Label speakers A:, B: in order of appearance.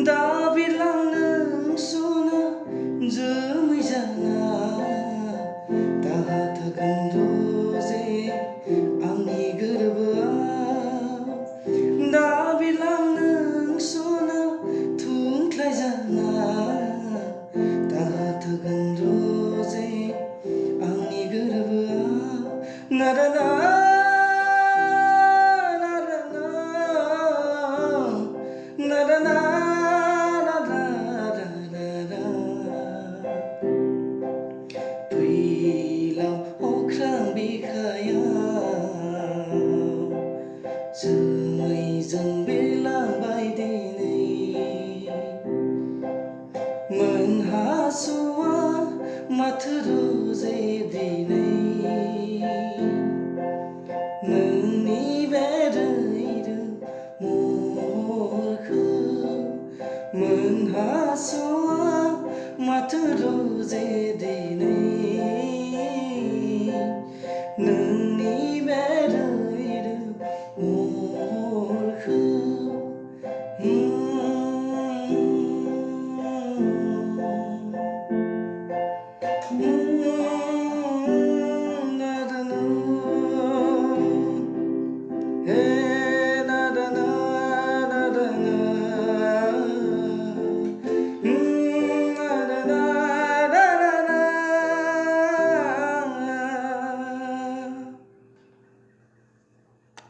A: दा बिरलां नों सना जोमै जाना दाहा थागोन रजे आंनि गोरबोआव दा बिरलां नों सना थुंख्लाय जाना दाहा थागोन रजे आंनि गोरबोआव नाराना जोमैजों बिरलांबाय दिनै मोनहास'आ माथो रजे दिनै नोंनि बे रैरुब महरखौ मोनहास'आ माथो रजे दिनै नों